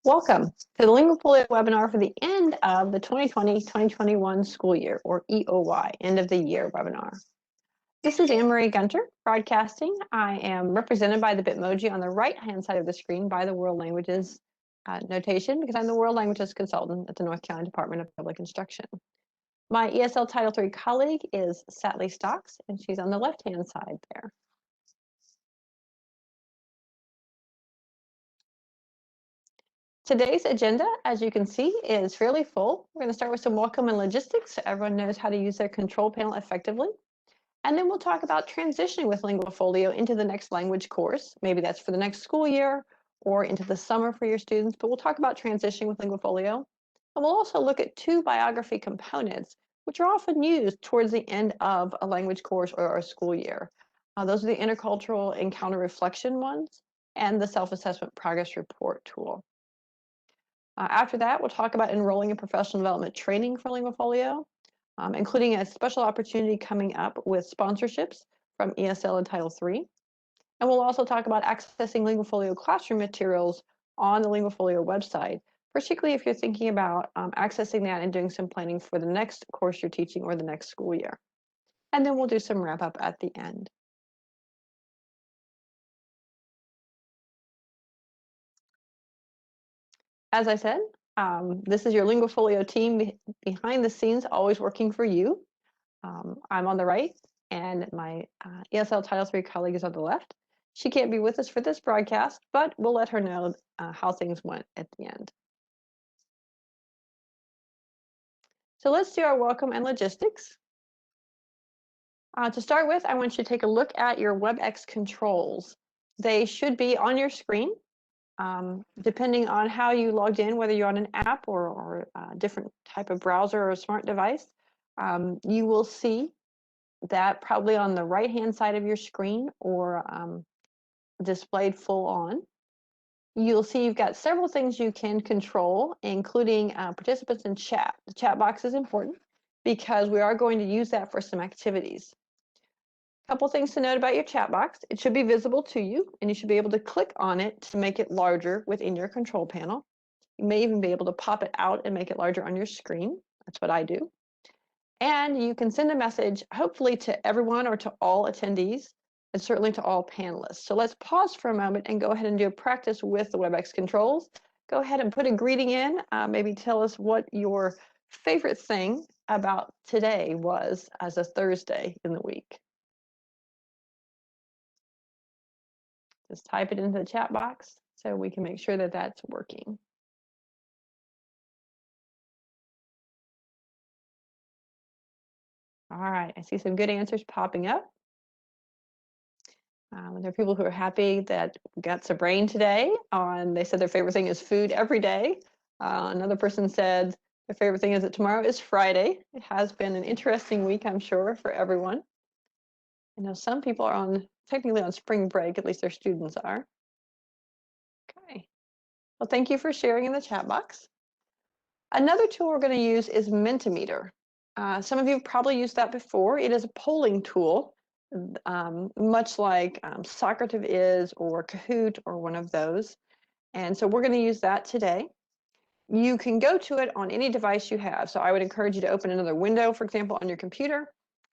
Welcome to the LinguaFolio webinar for the end of the 2020-2021 school year, or EOY, end of the year webinar. This is Anne-Marie Gunter, broadcasting. I am represented by the Bitmoji on the right-hand side of the screen by the World Languages notation, because I'm the World Languages Consultant at the North Carolina Department of Public Instruction. My ESL Title III colleague is Satley Stocks, and she's on the left-hand side there. Today's agenda, as you can see, is fairly full. We're going to start with some welcome and logistics so everyone knows how to use their control panel effectively. And then we'll talk about transitioning with LinguaFolio into the next language course. Maybe that's for the next school year or into the summer for your students, but we'll talk about transitioning with LinguaFolio. And we'll also look at two biography components, which are often used towards the end of a language course or a school year. Those are the intercultural encounter reflection ones and the self-assessment progress report tool. After that, we'll talk about enrolling in professional development training for LinguaFolio, including a special opportunity coming up with sponsorships from ESL and Title III. And we'll also talk about accessing LinguaFolio classroom materials on the LinguaFolio website, particularly if you're thinking about accessing that and doing some planning for the next course you're teaching or the next school year. And then we'll do some wrap up at the end. As I said, this is your LinguaFolio team behind the scenes, always working for you. I'm on the right, and my ESL Title III colleague is on the left. She can't be with us for this broadcast, but we'll let her know how things went at the end. So let's do our welcome and logistics. To start with, I want you to take a look at your WebEx controls. They should be on your screen. Depending on how you logged in, whether you're on an app or a different type of browser or a smart device, you will see that probably on the right-hand side of your screen or displayed full on. You'll see you've got several things you can control, including participants in chat. The chat box is important because we are going to use that for some activities. Couple things to note about your chat box. It should be visible to you, and you should be able to click on it to make it larger within your control panel. You may even be able to pop it out and make it larger on your screen. That's what I do. And you can send a message, hopefully to everyone or to all attendees, and certainly to all panelists. So let's pause for a moment and go ahead and do a practice with the WebEx controls. Go ahead and put a greeting in. Maybe tell us what your favorite thing about today was as a Thursday in the week. Just type it into the chat box so we can make sure that that's working. All right, I see some good answers popping up. There are people who are happy that we got some rain today. They said their favorite thing is food every day. Another person said their favorite thing is that tomorrow is Friday. It has been an interesting week, I'm sure, for everyone. I know some people are technically on spring break, at least their students are. Okay. Well, thank you for sharing in the chat box. Another tool we're going to use is Mentimeter. Some of you have probably used that before. It is a polling tool, much like Socrative is or Kahoot or one of those. And so we're going to use that today. You can go to it on any device you have. So I would encourage you to open another window, for example, on your computer,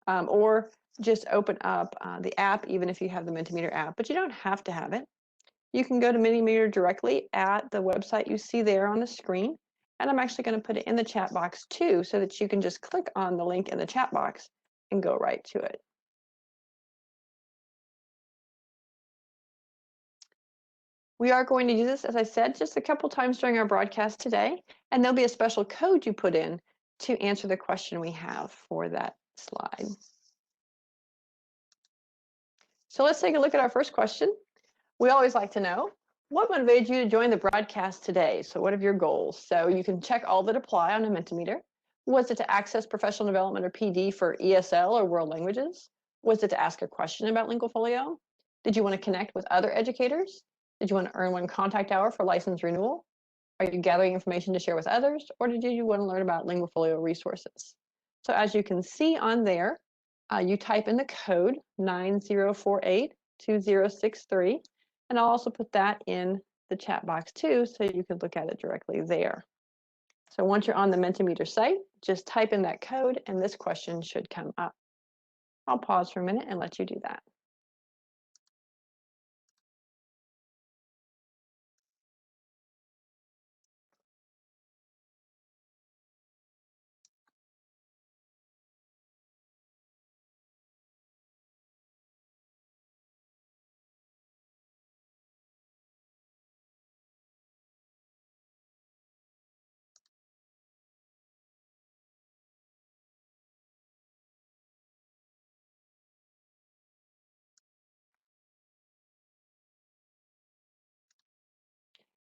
or just open up the app, even if you have the Mentimeter app, but you don't have to have it. You can go to Mentimeter directly at the website you see there on the screen. And I'm actually going to put it in the chat box too, so that you can just click on the link in the chat box and go right to it. We are going to use this, as I said, just a couple times during our broadcast today, and there'll be a special code you put in to answer the question we have for that slide. So let's take a look at our first question. We always like to know, what motivated you to join the broadcast today? So what are your goals? So you can check all that apply on a Mentimeter. Was it to access professional development or PD for ESL or world languages? Was it to ask a question about LinguaFolio? Did you want to connect with other educators? Did you want to earn one contact hour for license renewal? Are you gathering information to share with others? Or did you want to learn about LinguaFolio resources? So as you can see on there, you type in the code 90482063. And I'll also put that in the chat box too, so you can look at it directly there. So once you're on the Mentimeter site, just type in that code and this question should come up. I'll pause for a minute and let you do that.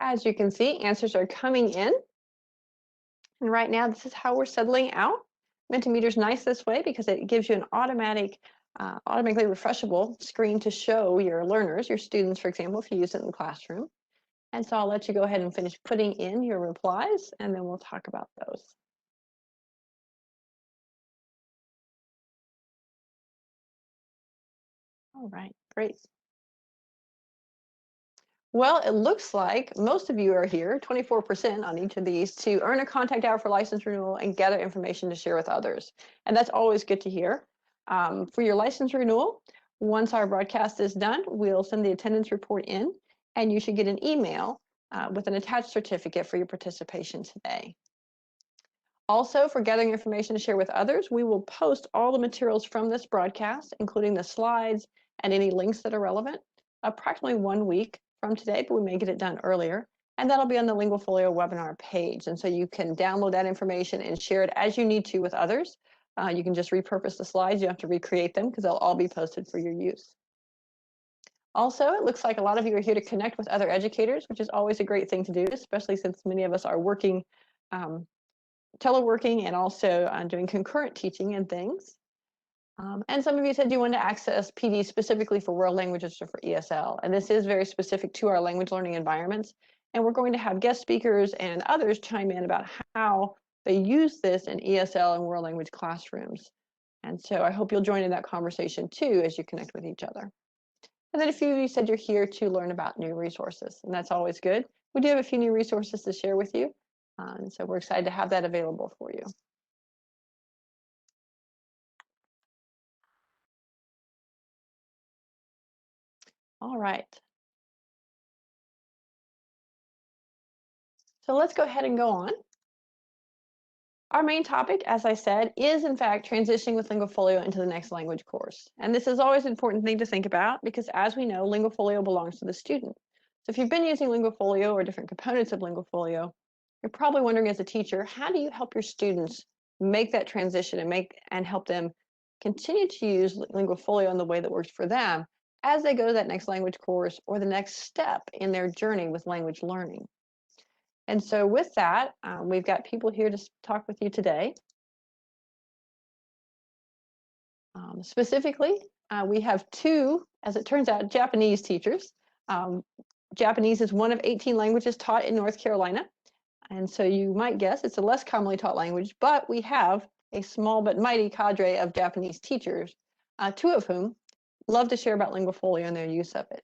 As you can see, answers are coming in. And right now, this is how we're settling out. Mentimeter's nice this way because it gives you an automatically refreshable screen to show your learners, your students, for example, if you use it in the classroom. And so I'll let you go ahead and finish putting in your replies, and then we'll talk about those. All right, great. Well, it looks like most of you are here, 24% on each of these, to earn a contact hour for license renewal and gather information to share with others. And that's always good to hear. For your license renewal, once our broadcast is done, we'll send the attendance report in, and you should get an email with an attached certificate for your participation today. Also, for gathering information to share with others, we will post all the materials from this broadcast, including the slides and any links that are relevant, approximately 1 week from today, but we may get it done earlier. And that'll be on the LinguaFolio webinar page. And so you can download that information and share it as you need to with others. You can just repurpose the slides. You don't have to recreate them because they'll all be posted for your use. Also, it looks like a lot of you are here to connect with other educators, which is always a great thing to do, especially since many of us are working teleworking and also doing concurrent teaching and things. And some of you said you wanted to access PD specifically for world languages or for ESL. And this is very specific to our language learning environments. And we're going to have guest speakers and others chime in about how they use this in ESL and world language classrooms. And so I hope you'll join in that conversation too as you connect with each other. And then a few of you said you're here to learn about new resources, and that's always good. We do have a few new resources to share with you. And so we're excited to have that available for you. All right. So let's go ahead and go on. Our main topic, as I said, is in fact transitioning with LinguaFolio into the next language course. And this is always an important thing to think about because as we know, LinguaFolio belongs to the student. So if you've been using LinguaFolio or different components of LinguaFolio, you're probably wondering as a teacher, how do you help your students make that transition and help them continue to use LinguaFolio in the way that works for them as they go to that next language course or the next step in their journey with language learning. And so with that, we've got people here to talk with you today. Specifically, we have two, as it turns out, Japanese teachers. Japanese is one of 18 languages taught in North Carolina. And so you might guess it's a less commonly taught language, but we have a small but mighty cadre of Japanese teachers, two of whom love to share about LinguaFolio and their use of it.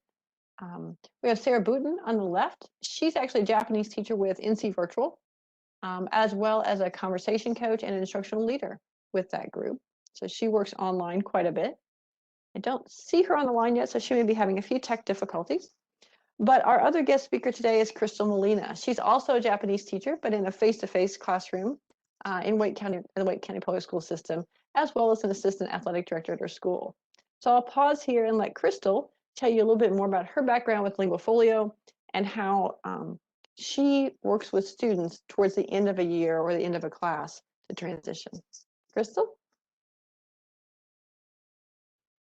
We have Sarah Booten on the left. She's actually a Japanese teacher with NC Virtual, as well as a conversation coach and an instructional leader with that group. So she works online quite a bit. I don't see her on the line yet, so she may be having a few tech difficulties. But our other guest speaker today is Crystal Molina. She's also a Japanese teacher, but in a face-to-face classroom in Wake County, the Wake County Public School System, as well as an assistant athletic director at her school. So I'll pause here and let Crystal tell you a little bit more about her background with LinguaFolio and how she works with students towards the end of a year or the end of a class to transition. Crystal?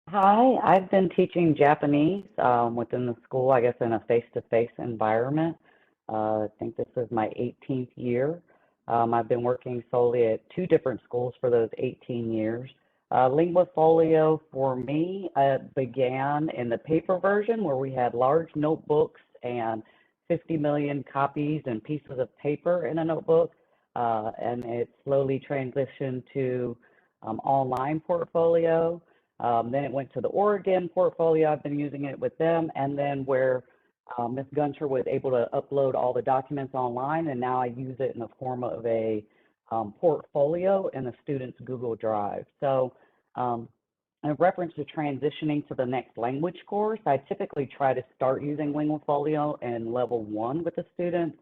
Hi, I've been teaching Japanese within the school, I guess, in a face-to-face environment. I think this is my 18th year. I've been working solely at 2 different schools for those 18 years. LinguaFolio for me began in the paper version where we had large notebooks and 50 million copies and pieces of paper in a notebook, and it slowly transitioned to online portfolio. Then it went to the Oregon portfolio. I've been using it with them, and then where Ms. Gunter was able to upload all the documents online, and now I use it in the form of a portfolio in the student's Google Drive. So in reference to transitioning to the next language course, I typically try to start using LinguaFolio in level 1 with the students,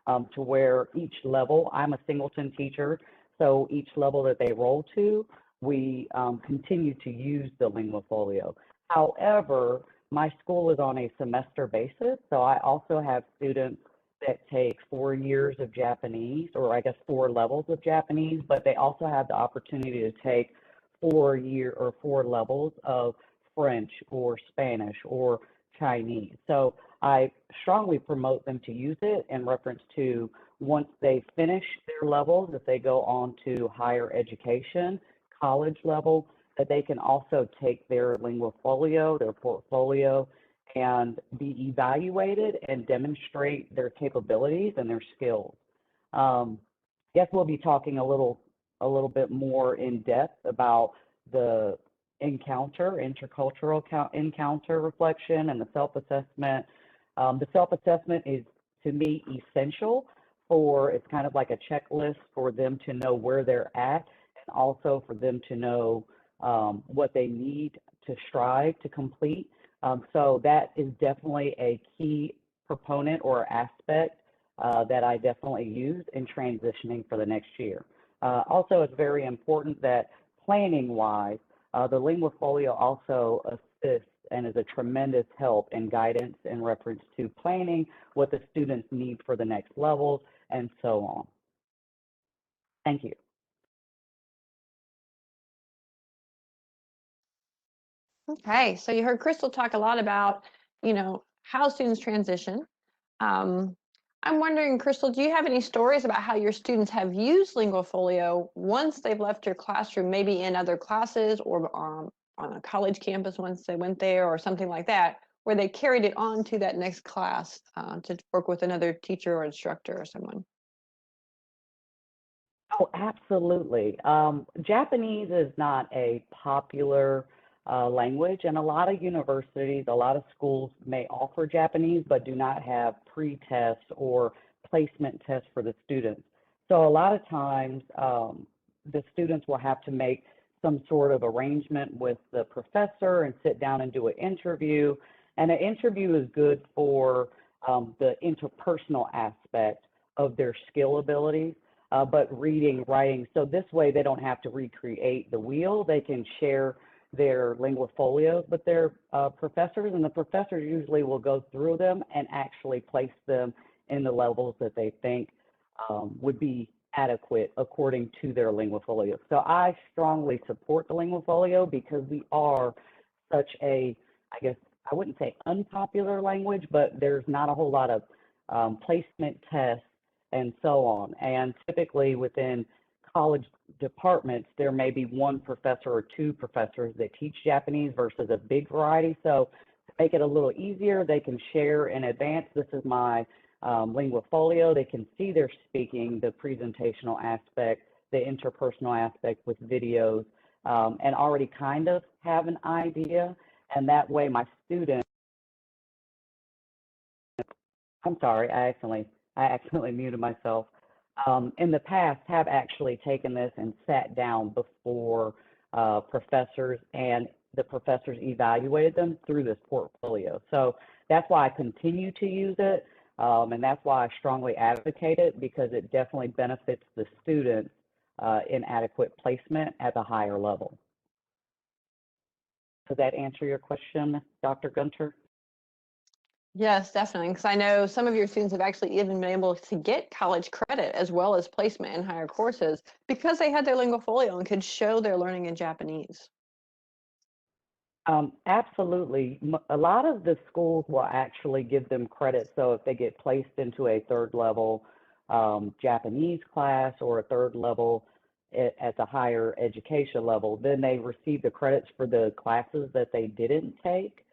to where each level, I'm a singleton teacher, so each level that they roll to, we continue to use the LinguaFolio. However, my school is on a semester basis, so I also have students that take 4 years of Japanese, or I guess 4 levels of Japanese, but they also have the opportunity to take 4 levels of French or Spanish or Chinese. So I strongly promote them to use it in reference to once they finish their levels, if they go on to higher education, college level, that they can also take their LinguaFolio, their portfolio, and be evaluated and demonstrate their capabilities and their skills. Guess we'll be talking a little bit more in depth about the intercultural encounter reflection and the self-assessment. The self-assessment is, to me, essential for, it's kind of like a checklist for them to know where they're at, and also for them to know what they need to strive to complete. So that is definitely a key proponent or aspect that I definitely use in transitioning for the next year. Also, it's very important that planning-wise, the LinguaFolio also assists and is a tremendous help and guidance in reference to planning what the students need for the next levels and so on. Thank you. Okay, so you heard Crystal talk a lot about, how students transition. I'm wondering, Crystal, do you have any stories about how your students have used LinguaFolio once they've left your classroom, maybe in other classes or on a college campus once they went there or something like that, where they carried it on to that next class to work with another teacher or instructor or someone? Oh, absolutely. Japanese is not a popular language, and a lot of universities, a lot of schools may offer Japanese, but do not have pre-tests or placement tests for the students. So a lot of times, the students will have to make some sort of arrangement with the professor and sit down and do an interview. And an interview is good for the interpersonal aspect of their skill abilities. But reading, writing, so this way they don't have to recreate the wheel. They can share their LinguaFolios with their professors, and the professors usually will go through them and actually place them in the levels that they think would be adequate according to their LinguaFolio. So I strongly support the LinguaFolio because we are such a, I guess, I wouldn't say unpopular language, but there's not a whole lot of placement tests and so on. And typically within college departments, there may be 1 professor or 2 professors that teach Japanese versus a big variety. So to make it a little easier, they can share in advance, this is my LinguaFolio. They can see their speaking, the presentational aspect, the interpersonal aspect with videos, and already kind of have an idea. And that way my students, I'm sorry, I accidentally muted myself. In the past, have actually taken this and sat down before professors, and the professors evaluated them through this portfolio. So that's why I continue to use it, and that's why I strongly advocate it, because it definitely benefits the students in adequate placement at the higher level. Does that answer your question, Dr. Gunter? Yes, definitely. Because I know some of your students have actually even been able to get college credit as well as placement in higher courses because they had their LinguaFolio and could show their learning in Japanese. Absolutely. A lot of the schools will actually give them credit. So if they get placed into a 3rd level Japanese class or a 3rd level at the higher education level, then they receive the credits for the classes that they didn't take.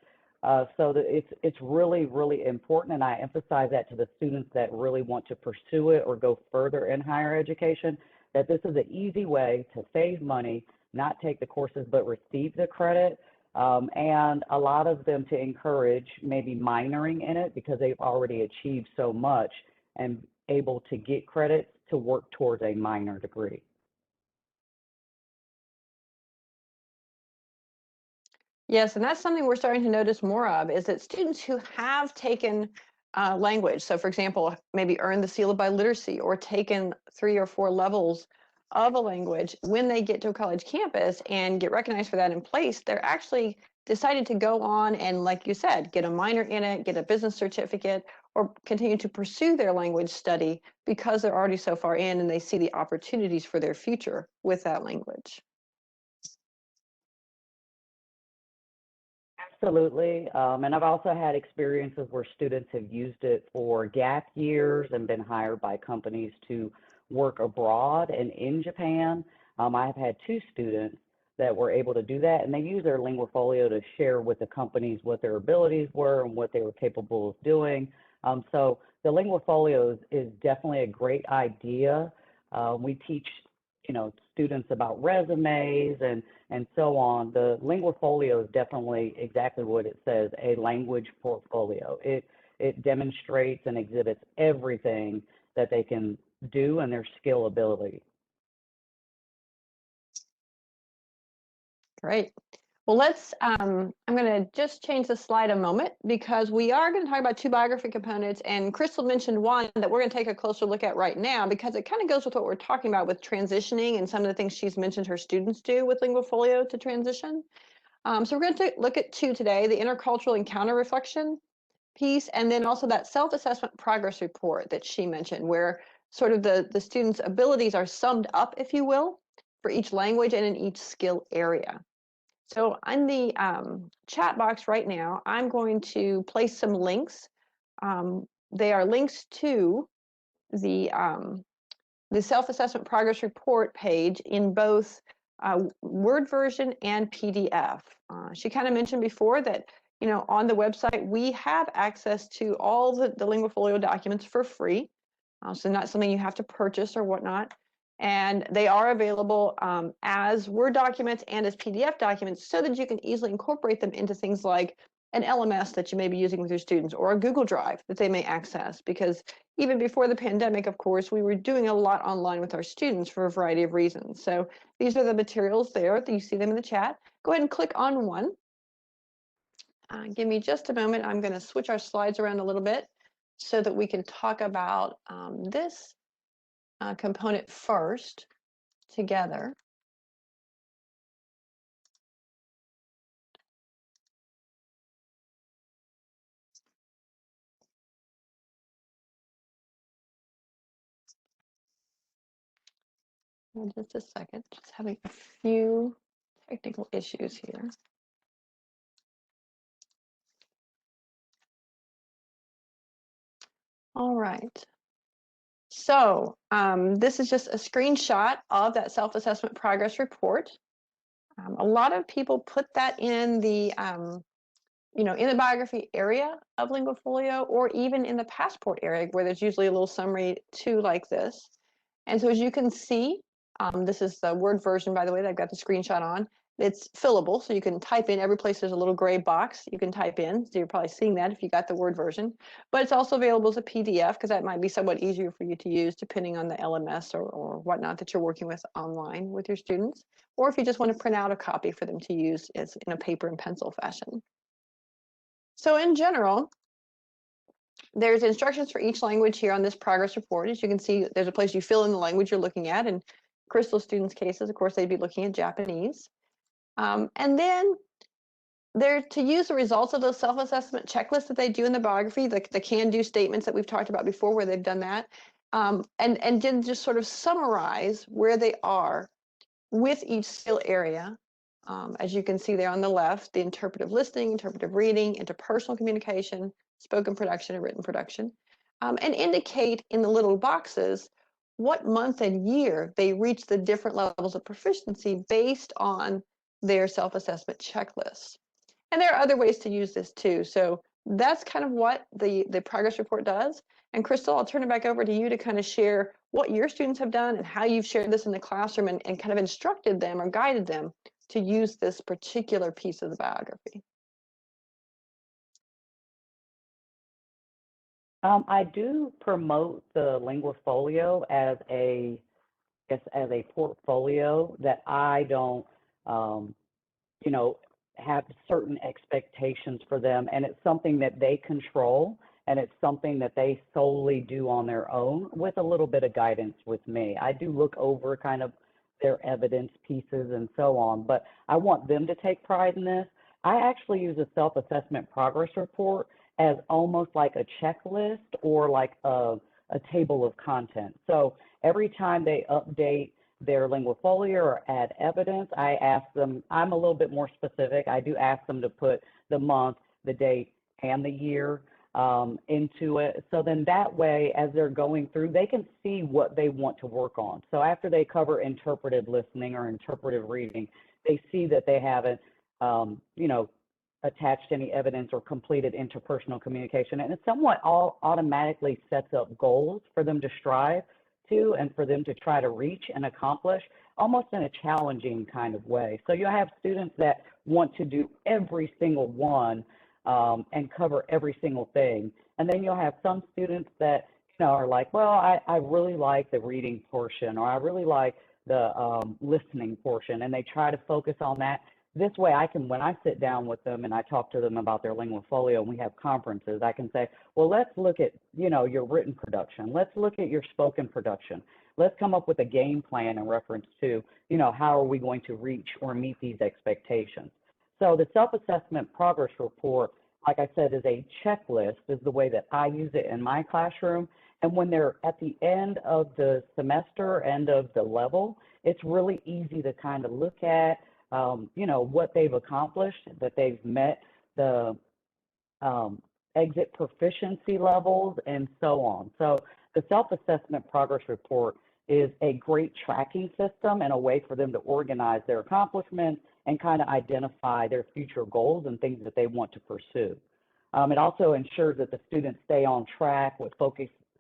So that it's really, really important, and I emphasize that to the students that really want to pursue it or go further in higher education, that this is an easy way to save money, not take the courses, but receive the credit. and a lot of them to encourage maybe minoring in it because they've already achieved so much and able to get credits to work towards a minor degree. Yes, and that's something we're starting to notice more of, is that students who have taken language, so for example, maybe earned the seal of biliteracy or taken 3 or 4 levels of a language, when they get to a college campus and get recognized for that in place, they're actually decided to go on and, like you said, get a minor in it, get a business certificate, or continue to pursue their language study because they're already so far in and they see the opportunities for their future with that language. Absolutely. And I've also had experiences where students have used it for gap years and been hired by companies to work abroad and in Japan. I've had 2 students that were able to do that, and they use their LinguaFolio to share with the companies what their abilities were and what they were capable of doing. So the LinguaFolio is definitely a great idea. We teach, students about resumes and so on. The LinguaFolio is definitely exactly what it says, a language portfolio. It demonstrates and exhibits everything that they can do and their skill ability. Great. Well, I'm going to just change the slide a moment because we are going to talk about 2 biography components, and Crystal mentioned one that we're going to take a closer look at right now because it kind of goes with what we're talking about with transitioning and some of the things she's mentioned her students do with LinguaFolio to transition. So we're going to look at 2 today, the intercultural encounter reflection piece, and then also that self-assessment progress report that she mentioned, where sort of the students' abilities are summed up, if you will, for each language and in each skill area. So in the chat box right now, I'm going to place some links. They are links to the self-assessment progress report page in both Word version and PDF. She kind of mentioned before that, on the website, we have access to all the LinguaFolio documents for free. So not something you have to purchase or whatnot. And they are available as Word documents and as PDF documents so that you can easily incorporate them into things like an LMS that you may be using with your students or a Google Drive that they may access. Because even before the pandemic, of course, we were doing a lot online with our students for a variety of reasons. So these are the materials there that you see them in the chat. Go ahead and click on one. Give me just a moment. I'm going to switch our slides around a little bit so that we can talk about this component first together. In just a second, just having a few technical issues here. All right. So this is just a screenshot of that self-assessment progress report. A lot of people put that in the in the biography area of LinguaFolio, or even in the passport area where there's usually a little summary too like this. And so as you can see, this is the Word version, by the way, that I've got the screenshot on. It's fillable, so you can type in every place there's a little gray box you can type in. So you're probably seeing that if you got the Word version. But it's also available as a PDF because that might be somewhat easier for you to use depending on the LMS or whatnot that you're working with online with your students. Or if you just want to print out a copy for them to use as in a paper and pencil fashion. So in general, there's instructions for each language here on this progress report. As you can see, there's a place you fill in the language you're looking at. In Crystal students' cases, of course, they'd be looking at Japanese. And then they're to use the results of those self-assessment checklists that they do in the biography, the can-do statements that we've talked about before where they've done that, and then just sort of summarize where they are with each skill area. As you can see there on the left, the interpretive listening, interpretive reading, interpersonal communication, spoken production, and written production, and indicate in the little boxes what month and year they reach the different levels of proficiency based on their self-assessment checklists. And there are other ways to use this too. So that's kind of what the progress report does. And Crystal, I'll turn it back over to you to kind of share what your students have done and how you've shared this in the classroom and kind of instructed them or guided them to use this particular piece of the biography? I do promote the LinguaFolio as a portfolio that I don't, um, you know, have certain expectations for them, and it's something that they control, and it's something that they solely do on their own with a little bit of guidance with me. I do look over kind of their evidence pieces and so on, but I want them to take pride in this. I actually use a self-assessment progress report as almost like a checklist or like a table of content. So every time they update their LinguaFolio or add evidence, I ask them, I'm a little bit more specific. I do ask them to put the month, the date, and the year into it. So then that way, as they're going through, they can see what they want to work on. So after they cover interpretive listening or interpretive reading, they see that they haven't, attached any evidence or completed interpersonal communication. And it somewhat automatically sets up goals for them to strive to and for them to try to reach and accomplish, almost in a challenging kind of way. So you have students that want to do every single one and cover every single thing. And then you'll have some students that are like, well, I really like the reading portion, or I really like the listening portion, and they try to focus on that. This way I can, when I sit down with them and I talk to them about their LinguaFolio and we have conferences, I can say, well, let's look at, your written production. Let's look at your spoken production. Let's come up with a game plan in reference to, how are we going to reach or meet these expectations. So the self-assessment progress report, like I said, is a checklist, is the way that I use it in my classroom. And when they're at the end of the semester, end of the level, it's really easy to kind of look at, what they've accomplished, that they've met the exit proficiency levels, and so on. So the self-assessment progress report is a great tracking system and a way for them to organize their accomplishments and kind of identify their future goals and things that they want to pursue. It also ensures that the students stay on track with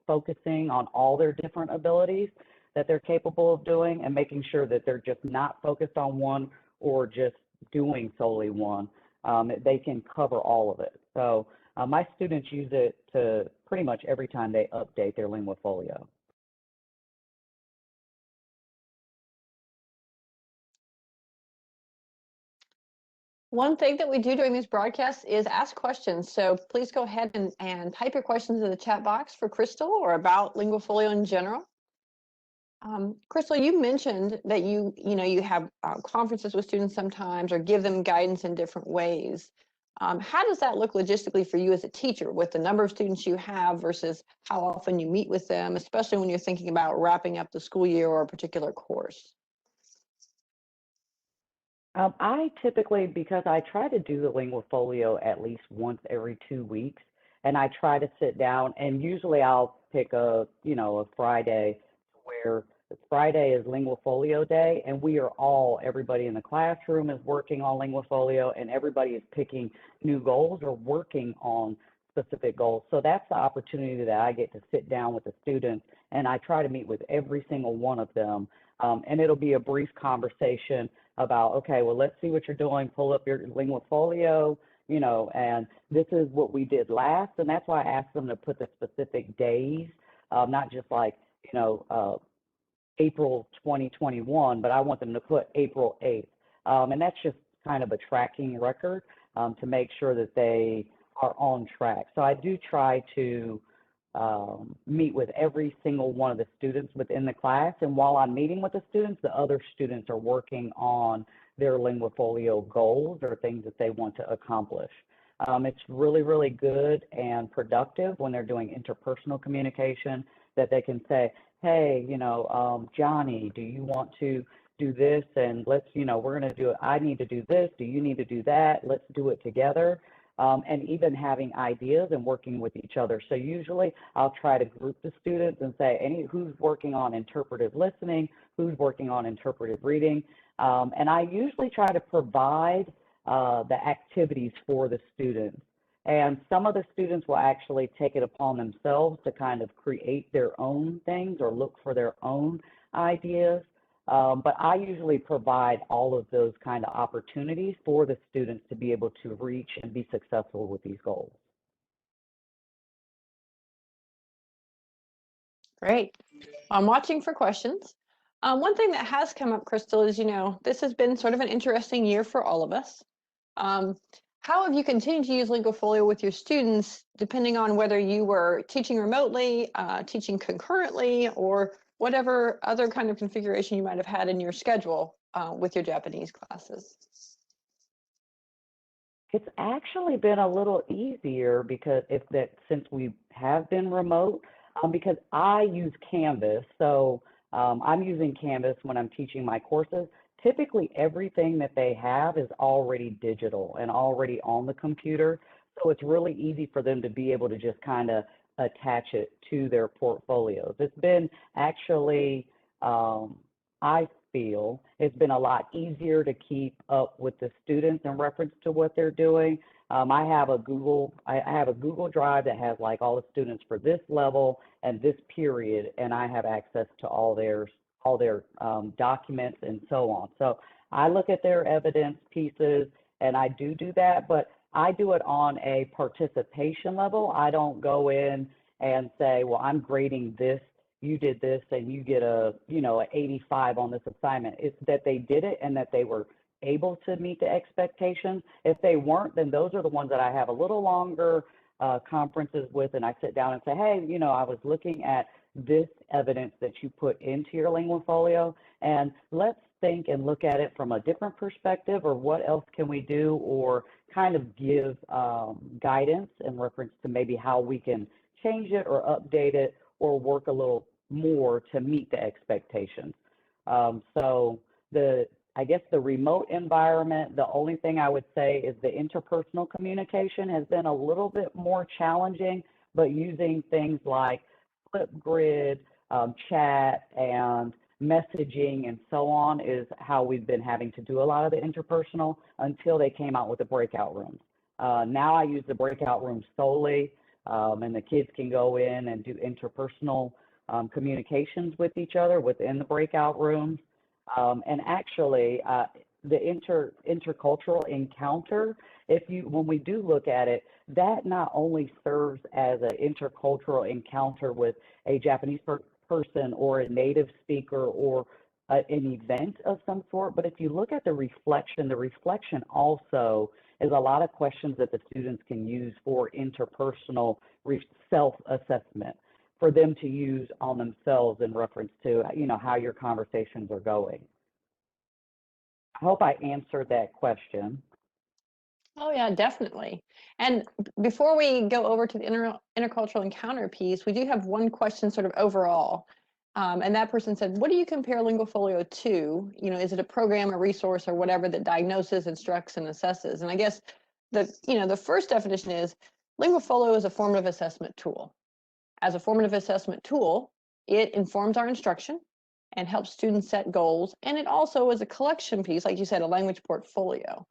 focusing on all their different abilities that they're capable of doing, and making sure that they're just not focused on one or just doing solely one. They can cover all of it. So my students use it to pretty much every time they update their LinguaFolio. One thing that we do during these broadcasts is ask questions. So please go ahead and type your questions in the chat box for Crystal or about LinguaFolio in general. Crystal, you mentioned that you have conferences with students sometimes, or give them guidance in different ways. How does that look logistically for you as a teacher, with the number of students you have versus how often you meet with them, especially when you're thinking about wrapping up the school year or a particular course? I typically, because I try to do the LinguaFolio at least once every 2 weeks, and I try to sit down, and usually I'll pick a Friday where Friday is LinguaFolio day, and everybody in the classroom is working on LinguaFolio, and everybody is picking new goals or working on specific goals. So that's the opportunity that I get to sit down with the students, and I try to meet with every single one of them, and it'll be a brief conversation about, okay, well, let's see what you're doing, pull up your LinguaFolio, and this is what we did last. And that's why I asked them to put the specific days, not just like, April 2021, but I want them to put April 8th. And that's just kind of a tracking record to make sure that they are on track. So I do try to meet with every single one of the students within the class. And while I'm meeting with the students, the other students are working on their LinguaFolio goals or things that they want to accomplish. It's really, really good and productive when they're doing interpersonal communication, that they can say, hey, Johnny, do you want to do this? And let's, we're going to do it. I need to do this. Do you need to do that? Let's do it together. And even having ideas and working with each other. So usually I'll try to group the students and say, who's working on interpretive listening, who's working on interpretive reading. And I usually try to provide the activities for the students. And some of the students will actually take it upon themselves to kind of create their own things or look for their own ideas. But I usually provide all of those kind of opportunities for the students to be able to reach and be successful with these goals. Great. I'm watching for questions. One thing that has come up, Crystal, is, this has been sort of an interesting year for all of us. How have you continued to use LinguaFolio with your students, depending on whether you were teaching remotely, teaching concurrently, or whatever other kind of configuration you might have had in your schedule with your Japanese classes? It's actually been a little easier because since we have been remote, because I use Canvas, so I'm using Canvas when I'm teaching my courses. Typically, everything that they have is already digital and already on the computer, so it's really easy for them to be able to just kind of attach it to their portfolios. It's been actually, I feel it's been a lot easier to keep up with the students in reference to what they're doing. I have a Google Drive that has like all the students for this level and this period, and I have access to all their documents and so on. So I look at their evidence pieces, and I do that, but I do it on a participation level. I don't go in and say, well, I'm grading this, you did this, and you get a 85 on this assignment. It's that they did it and that they were able to meet the expectations. If they weren't, then those are the ones that I have a little longer conferences with, and I sit down and say, hey, I was looking at this evidence that you put into your LinguaFolio, and let's think and look at it from a different perspective, or what else can we do, or kind of give guidance in reference to maybe how we can change it or update it or work a little more to meet the expectations. So I guess the remote environment, the only thing I would say is the interpersonal communication has been a little bit more challenging, but using things like Flipgrid, chat, and messaging and so on is how we've been having to do a lot of the interpersonal until they came out with the breakout rooms. Now I use the breakout rooms solely, and the kids can go in and do interpersonal communications with each other within the breakout rooms. And actually, the intercultural encounter, when we do look at it, that not only serves as an intercultural encounter with a Japanese person or a native speaker or an event of some sort, but if you look at the reflection also is a lot of questions that the students can use for interpersonal self-assessment, for them to use on themselves in reference to, how your conversations are going. I hope I answered that question. Oh yeah, definitely. And before we go over to the intercultural encounter piece, we do have one question sort of overall. And that person said, what do you compare LinguaFolio to? Is it a program, a resource, or whatever that diagnoses, instructs, and assesses? And I guess the first definition is LinguaFolio is a formative assessment tool. As a formative assessment tool, it informs our instruction and helps students set goals. And it also is a collection piece, like you said, a language portfolio.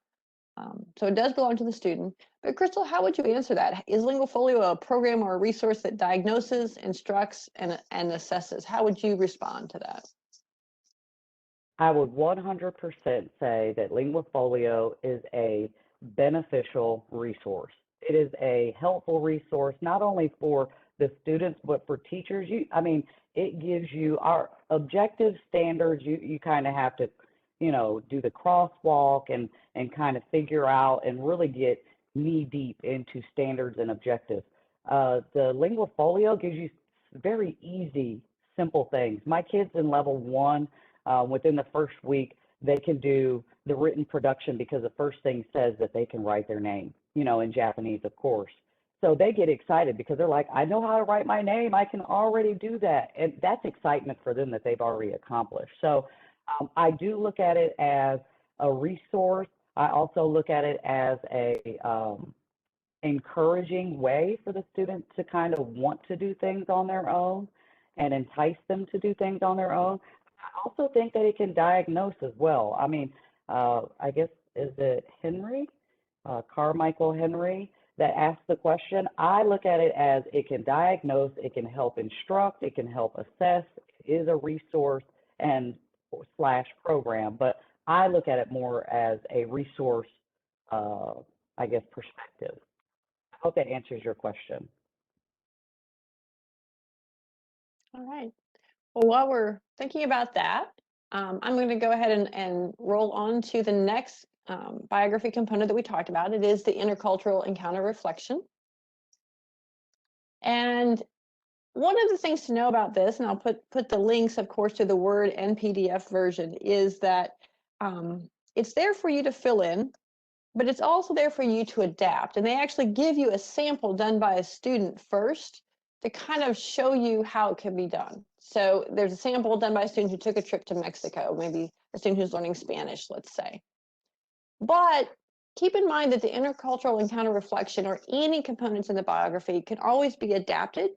So it does belong to the student. But Crystal, how would you answer that? Is LinguaFolio a program or a resource that diagnoses, instructs, and assesses? How would you respond to that? I would 100% say that LinguaFolio is a beneficial resource. It is a helpful resource, not only for the students, but for teachers. It gives you our objective standards. You kind of have to, do the crosswalk and kind of figure out and really get knee deep into standards and objectives. The LinguaFolio gives you very easy, simple things. My kids in level 1, within the first week, they can do the written production because the first thing says that they can write their name, in Japanese, of course. So they get excited because they're like, I know how to write my name. I can already do that. And that's excitement for them that they've already accomplished. So I do look at it as a resource. I also look at it as a encouraging way for the students to kind of want to do things on their own and entice them to do things on their own. I also think that it can diagnose as well. I guess, is it Henry, Carmichael Henry, that asked the question? I look at it as it can diagnose, it can help instruct, it can help assess, it is a resource, and slash program, but I look at it more as a resource, I guess, perspective. I hope that answers your question. All right. Well, while we're thinking about that, I'm going to go ahead and roll on to the next biography component that we talked about. It is the intercultural encounter reflection. And one of the things to know about this, and I'll put the links, of course, to the Word and PDF version, is that it's there for you to fill in, but it's also there for you to adapt. And they actually give you a sample done by a student first to kind of show you how it can be done. So there's a sample done by a student who took a trip to Mexico, maybe a student who's learning Spanish, let's say. But keep in mind that the intercultural encounter reflection, or any components in the biography, can always be adapted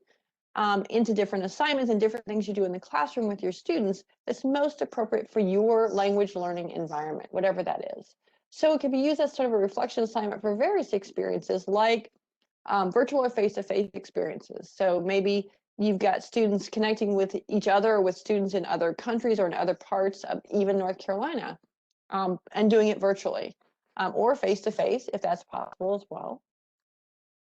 into different assignments and different things you do in the classroom with your students that's most appropriate for your language learning environment, whatever that is. So it can be used as sort of a reflection assignment for various experiences, like virtual or face-to-face experiences. So maybe you've got students connecting with each other, or with students in other countries or in other parts of even North Carolina, and doing it virtually, or face-to-face if that's possible as well.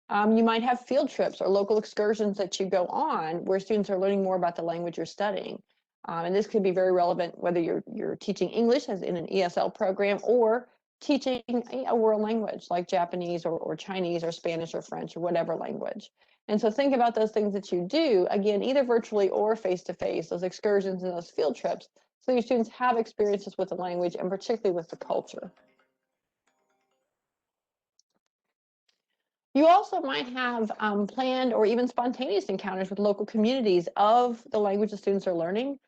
You might have field trips or local excursions that you go on where students are learning more about the language you're studying. And this could be very relevant whether you're teaching English as in an ESL program, or teaching a world language like Japanese or Chinese or Spanish or French or whatever language. And so think about those things that you do, again, either virtually or face-to-face, those excursions and those field trips, so your students have experiences with the language and particularly with the culture. You also might have planned or even spontaneous encounters with local communities of the language the students are learning,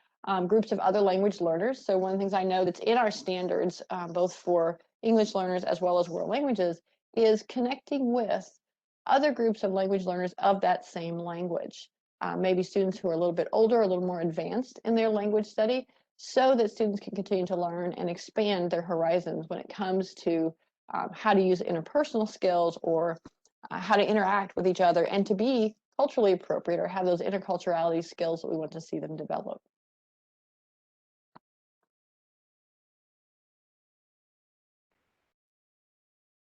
groups of other language learners. So one of the things I know that's in our standards, both for English learners as well as world languages, is connecting with other groups of language learners of that same language. Maybe students who are a little bit older, a little more advanced in their language study, so that students can continue to learn and expand their horizons when it comes to how to use interpersonal skills, or how to interact with each other, and to be culturally appropriate or have those interculturality skills that we want to see them develop.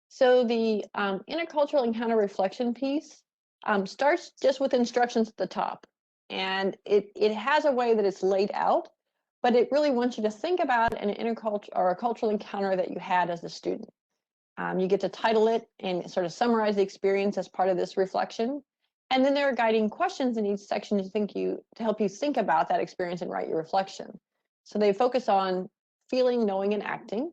So the intercultural encounter reflection piece starts just with instructions at the top. And it has a way that it's laid out, but it really wants you to think about an intercultural or a cultural encounter that you had as a student. You get to title it and sort of summarize the experience as part of this reflection. And then there are guiding questions in each section to help you think about that experience and write your reflection. So they focus on feeling, knowing, and acting.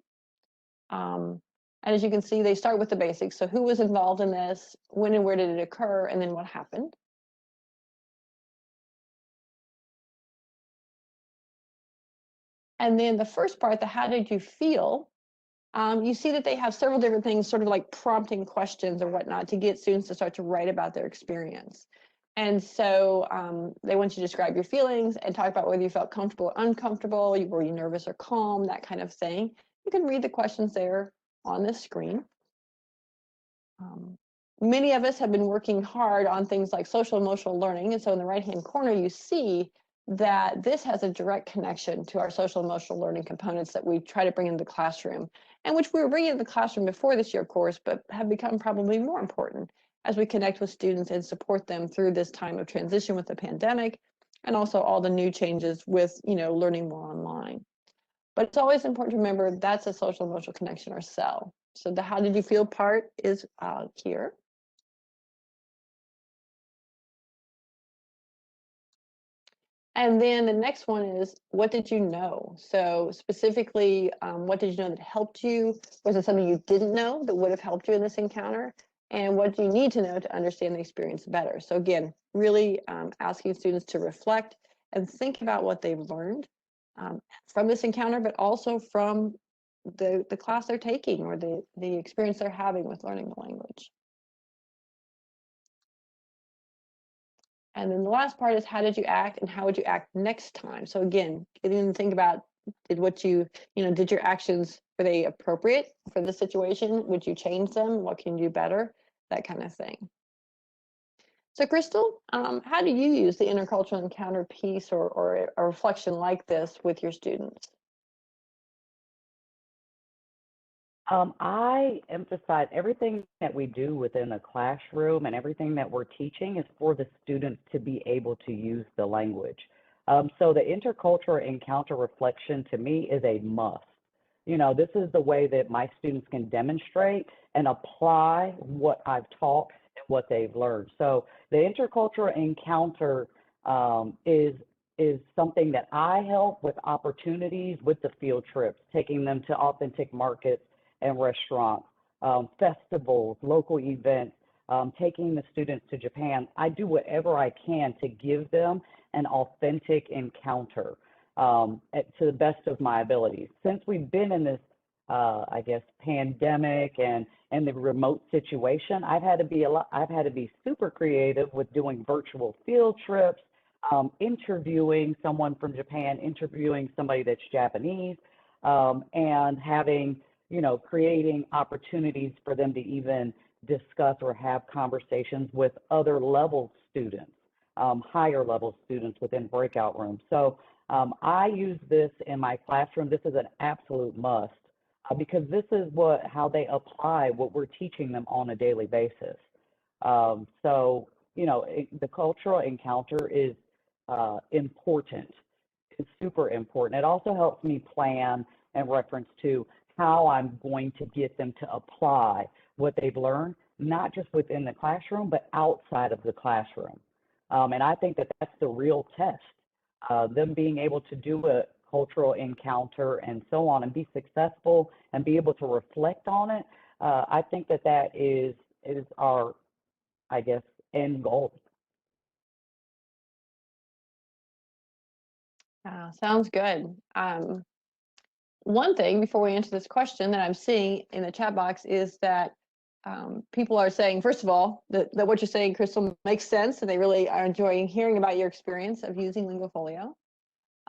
And as you can see, they start with the basics. So who was involved in this, when and where did it occur, and then what happened. And then the first part, the how did you feel, you see that they have several different things, sort of like prompting questions or whatnot, to get students to start to write about their experience. And so they want you to describe your feelings and talk about whether you felt comfortable or uncomfortable, were you nervous or calm, that kind of thing. You can read the questions there on this screen. Many of us have been working hard on things like social emotional learning. And so in the right-hand corner, you see that this has a direct connection to our social emotional learning components that we try to bring into the classroom, and which we were bringing into the classroom before this year course, but have become probably more important as we connect with students and support them through this time of transition with the pandemic, and also all the new changes with, learning more online. But it's always important to remember that's a social emotional connection, or cell. So the how did you feel part is here. And then the next one is, what did you know? So specifically, what did you know that helped you? Was it something you didn't know that would have helped you in this encounter? And what do you need to know to understand the experience better? So again, really asking students to reflect and think about what they've learned from this encounter, but also from the class they're taking, or the experience they're having with learning the language. And then the last part is, how did you act and how would you act next time? So again, getting to think about, did your actions, were they appropriate for the situation? Would you change them? What can you do better? That kind of thing. So Crystal, how do you use the intercultural encounter piece or a reflection like this with your students? I emphasize everything that we do within a classroom and everything that we're teaching is for the students to be able to use the language. So the intercultural encounter reflection to me is a must. You know, this is the way that my students can demonstrate and apply what I've taught and what they've learned. So the intercultural encounter is something that I help with opportunities with the field trips, taking them to authentic markets and restaurants, festivals, local events, taking the students to Japan. I do whatever I can to give them an authentic encounter to the best of my abilities. Since we've been in this, I guess, pandemic and the remote situation, I've had to be super creative with doing virtual field trips, interviewing someone from Japan, interviewing somebody that's Japanese, and having, you know, creating opportunities for them to even discuss or have conversations with other level students, higher level students within breakout rooms. So I use this in my classroom. This is an absolute must because this is how they apply what we're teaching them on a daily basis. So, you know, the cultural encounter is important. It's super important. It also helps me plan in reference to how I'm going to get them to apply what they've learned, not just within the classroom, but outside of the classroom. And I think that that's the real test, them being able to do a cultural encounter and so on and be successful and be able to reflect on it. I think that that is our, I guess, end goal. Sounds good. One thing before we answer this question that I'm seeing in the chat box is that people are saying, first of all, that what you're saying, Crystal, makes sense, and they really are enjoying hearing about your experience of using LinguaFolio.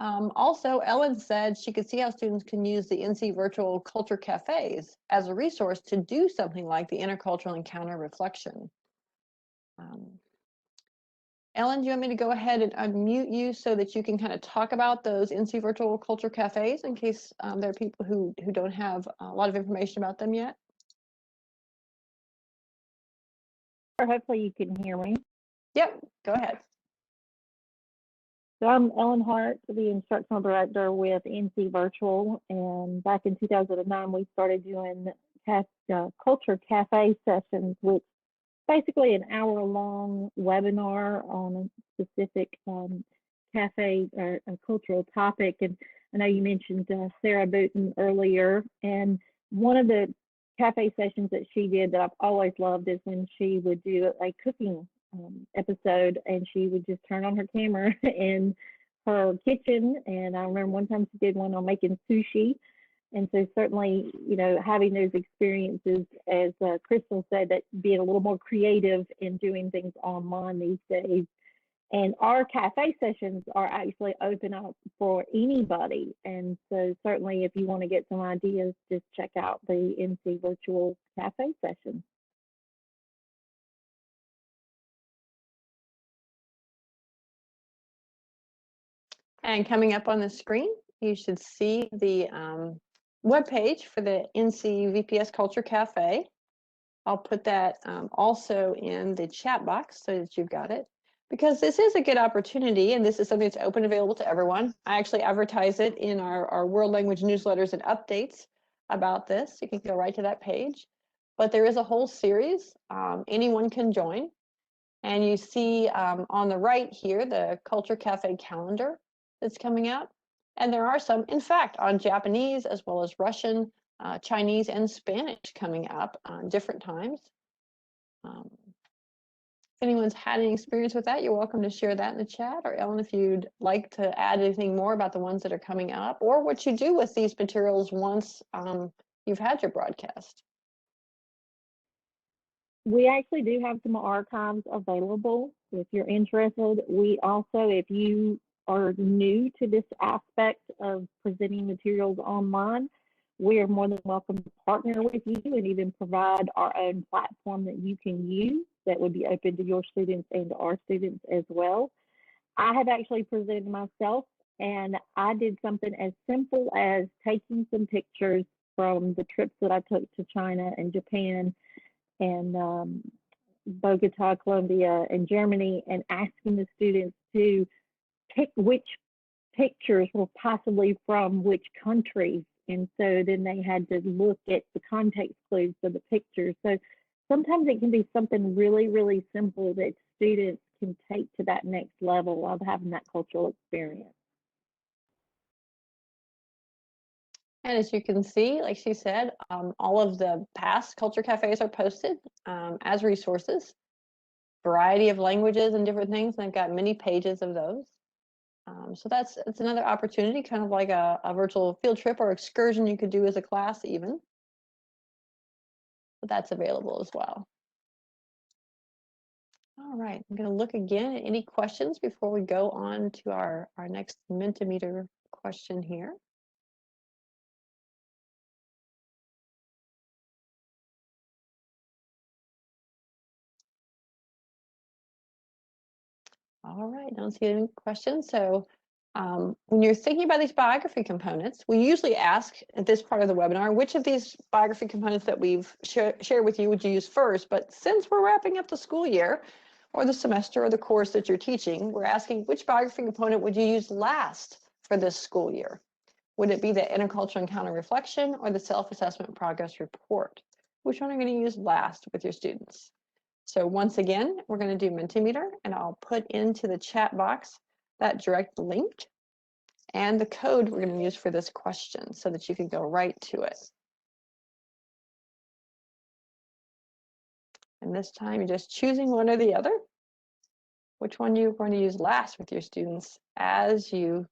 Also, Ellen said she could see how students can use the NC virtual culture cafes as a resource to do something like the intercultural encounter reflection. Ellen, do you want me to go ahead and unmute you so that you can kind of talk about those NC virtual culture cafes in case there are people who don't have a lot of information about them yet? Or hopefully you can hear me. Yep, go ahead. So I'm Ellen Hart, the instructional director with NC Virtual, and back in 2009 we started doing culture cafe sessions, which basically an hour-long webinar on a specific cafe or a cultural topic. And I know you mentioned Sarah Booten earlier, and one of the cafe sessions that she did that I've always loved is when she would do a cooking episode, and she would just turn on her camera in her kitchen. And I remember one time she did one on making sushi. And so certainly, you know, having those experiences, as Crystal said, that being a little more creative in doing things online these days. And our cafe sessions are actually open up for anybody. And so certainly if you want to get some ideas, just check out the NC Virtual Cafe session. And coming up on the screen, you should see the webpage for the NC VPS Culture Cafe. I'll put that also in the chat box so that you've got it, because this is a good opportunity, and this is something that's open, available to everyone. I actually advertise it in our world language newsletters and updates about this. You can go right to that page. But there is a whole series. Anyone can join. And you see on the right here, the Culture Cafe calendar that's coming out. And there are some, in fact, on Japanese as well as Russian, Chinese, and Spanish coming up on different times. If anyone's had any experience with that, you're welcome to share that in the chat. Or Ellen, if you'd like to add anything more about the ones that are coming up, or what you do with these materials once you've had your broadcast. We actually do have some archives available if you're interested. We also, if you are new to this aspect of presenting materials online, we are more than welcome to partner with you and even provide our own platform that you can use that would be open to your students and our students as well. I have actually presented myself, and I did something as simple as taking some pictures from the trips that I took to China and Japan and Bogota, Colombia, and Germany, and asking the students to pick which pictures were possibly from which countries. And so then they had to look at the context clues for the pictures. So sometimes it can be something really, really simple that students can take to that next level of having that cultural experience. And as you can see, like she said, all of the past culture cafes are posted as resources, variety of languages and different things, and they've got many pages of those. So it's another opportunity, kind of like a virtual field trip or excursion you could do as a class even. But that's available as well. All right, I'm going to look again at any questions before we go on to our next Mentimeter question here. All right, don't see any questions. So when you're thinking about these biography components, we usually ask at this part of the webinar, which of these biography components that we've shared with you would you use first? But since we're wrapping up the school year or the semester or the course that you're teaching, we're asking which biography component would you use last for this school year? Would it be the intercultural encounter reflection or the self-assessment progress report? Which one are you going to use last with your students? So once again, we're going to do Mentimeter, and I'll put into the chat box that direct link and the code we're going to use for this question so that you can go right to it. And this time you're just choosing one or the other, which one you're going to use last with your students as you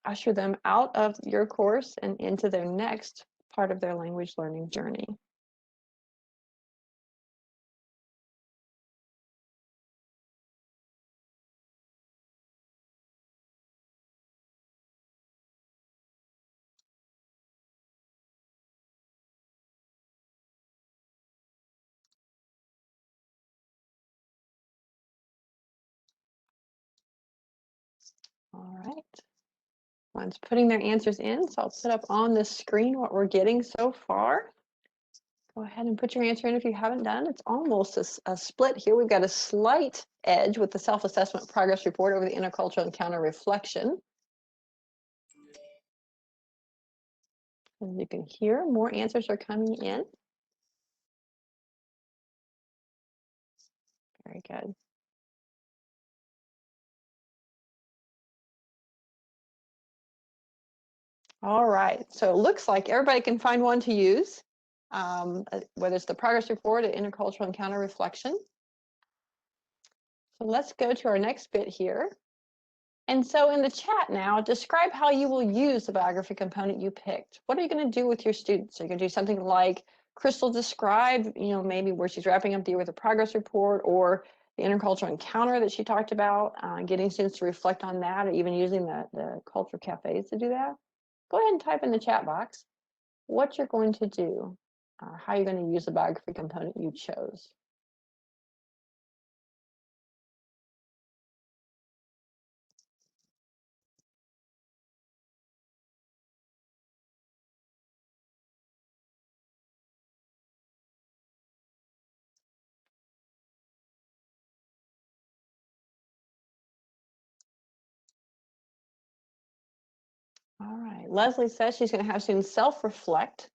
usher them out of your course and into their next part of their language learning journey. All right. One's putting their answers in, so I'll put up on the screen what we're getting so far. Go ahead and put your answer in if you haven't done. It's almost a split here. We've got a slight edge with the self-assessment progress report over the intercultural encounter reflection. As you can hear, more answers are coming in. Very good. All right, so it looks like everybody can find one to use, whether it's the progress report or intercultural encounter reflection. So let's go to our next bit here. And so in the chat now, describe how you will use the biography component you picked. What are you going to do with your students? Are you going to do something like Crystal described, maybe where she's wrapping up the year with a progress report, or the intercultural encounter that she talked about, getting students to reflect on that, or even using the culture cafes to do that? Go ahead and type in the chat box what you're going to do, how you're going to use the biography component you chose. All right, Leslie says she's going to have students self-reflect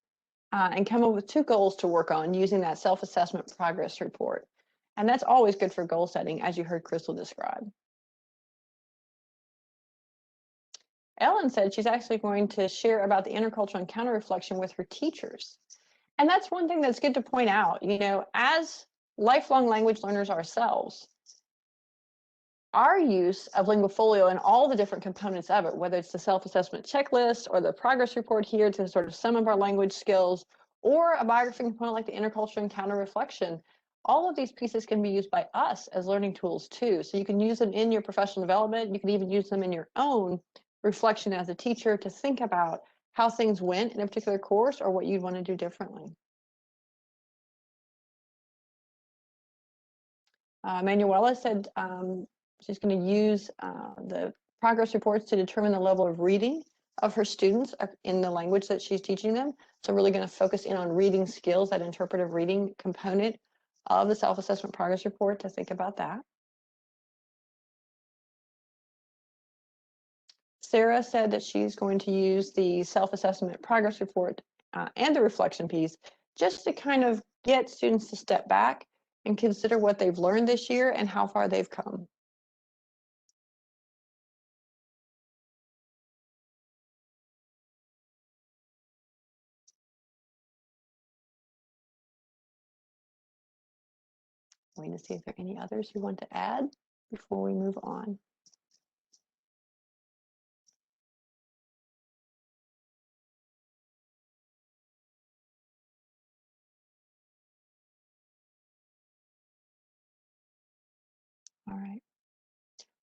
and come up with 2 goals to work on using that self-assessment progress report. And that's always good for goal setting, as you heard Crystal describe. Ellen said she's actually going to share about the intercultural encounter reflection with her teachers. And that's one thing that's good to point out, as lifelong language learners ourselves, our use of LinguaFolio and all the different components of it, whether it's the self-assessment checklist or the progress report here to sort of some of our language skills, or a biography component like the intercultural encounter reflection, all of these pieces can be used by us as learning tools too. So you can use them in your professional development. You can even use them in your own reflection as a teacher to think about how things went in a particular course or what you'd want to do differently. Manuela said she's going to use the progress reports to determine the level of reading of her students in the language that she's teaching them. So really going to focus in on reading skills, that interpretive reading component of the self-assessment progress report, to think about that. Sarah said that she's going to use the self-assessment progress report and the reflection piece just to kind of get students to step back and consider what they've learned this year and how far they've come. Waiting to see if there are any others who want to add before we move on. All right.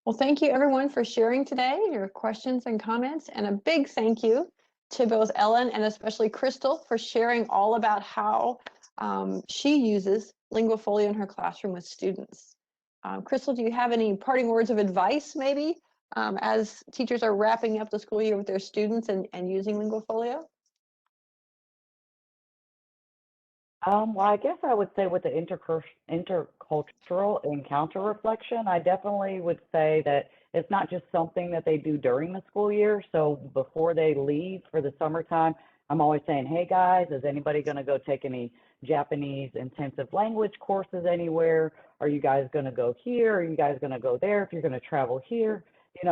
Well, thank you everyone for sharing today, your questions and comments, and a big thank you to both Ellen and especially Crystal for sharing all about how she uses LinguaFolio in her classroom with students. Crystal, do you have any parting words of advice maybe as teachers are wrapping up the school year with their students and using LinguaFolio? Well, I guess I would say with the intercultural encounter reflection, I definitely would say that it's not just something that they do during the school year. So before they leave for the summertime, I'm always saying, hey guys, is anybody going to go take any Japanese intensive language courses anywhere? Are you guys going to go here? Are you guys going to go there? If you're going to travel here,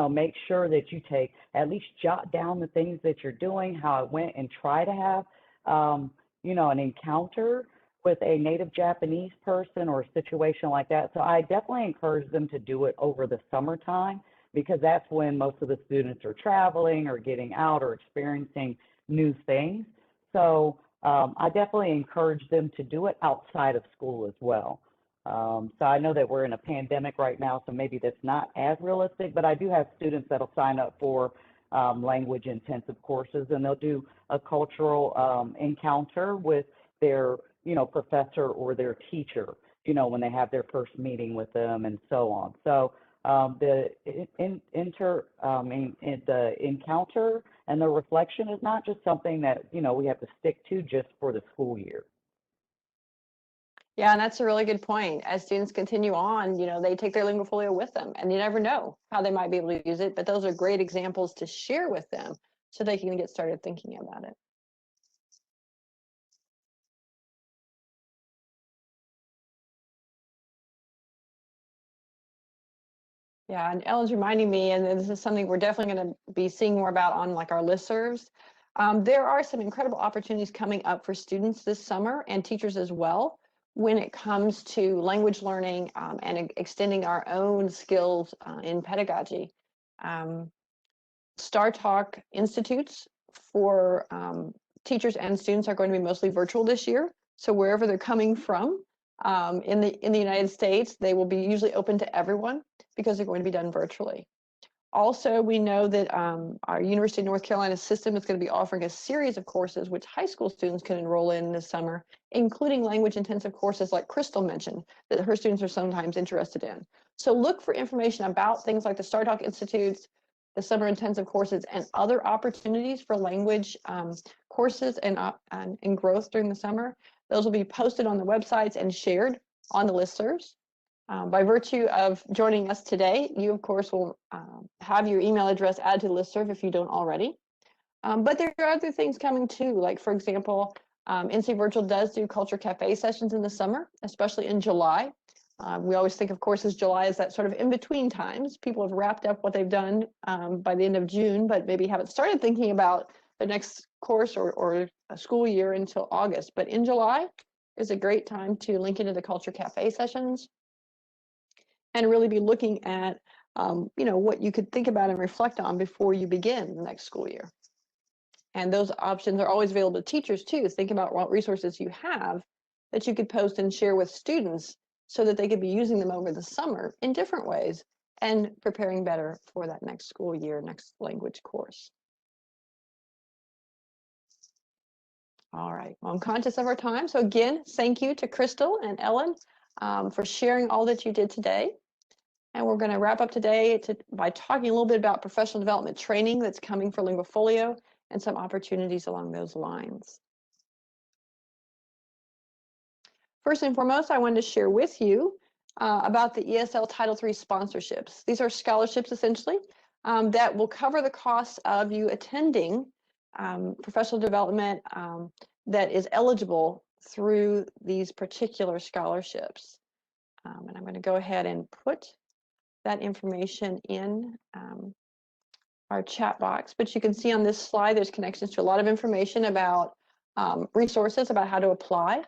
make sure that you take, at least jot down the things that you're doing, how it went, and try to have an encounter with a native Japanese person or a situation like that. So I definitely encourage them to do it over the summertime, because that's when most of the students are traveling or getting out or experiencing new things. So I definitely encourage them to do it outside of school as well. So I know that we're in a pandemic right now, so maybe that's not as realistic, but I do have students that'll sign up for language intensive courses, and they'll do a cultural encounter with their, professor or their teacher, when they have their first meeting with them and so on. So the encounter and the reflection is not just something that, we have to stick to just for the school year. Yeah, and that's a really good point. As students continue on, they take their LinguaFolio with them, and you never know how they might be able to use it, but those are great examples to share with them so they can get started thinking about it. Yeah, and Ellen's reminding me, and this is something we're definitely going to be seeing more about on like our listservs. There are some incredible opportunities coming up for students this summer and teachers as well when it comes to language learning and extending our own skills in pedagogy. Star Talk Institutes for teachers and students are going to be mostly virtual this year. So wherever they're coming from in the United States, they will be usually open to everyone because they're going to be done virtually. Also, we know that our University of North Carolina system is going to be offering a series of courses which high school students can enroll in this summer, including language intensive courses like Crystal mentioned that her students are sometimes interested in. So look for information about things like the Star Talk Institutes, the summer intensive courses, and other opportunities for language courses and growth during the summer. Those will be posted on the websites and shared on the listservs. By virtue of joining us today, you, of course, will have your email address added to the listserv if you don't already. But there are other things coming too, like, for example, NC Virtual does do Culture Cafe sessions in the summer, especially in July. We always think, of course, as July is that sort of in-between times. People have wrapped up what they've done by the end of June, but maybe haven't started thinking about the next course or a school year until August. But in July is a great time to link into the Culture Cafe sessions and really be looking at, what you could think about and reflect on before you begin the next school year. And those options are always available to teachers too. Think about what resources you have that you could post and share with students so that they could be using them over the summer in different ways and preparing better for that next school year, next language course. All right, well, I'm conscious of our time. So again, thank you to Crystal and Ellen for sharing all that you did today. And we're going to wrap up today by talking a little bit about professional development training that's coming for LinguaFolio and some opportunities along those lines. First and foremost, I wanted to share with you about the ESL Title III sponsorships. These are scholarships essentially that will cover the costs of you attending professional development that is eligible through these particular scholarships. And I'm going to go ahead and put that information in our chat box. But you can see on this slide, there's connections to a lot of information about resources about how to apply.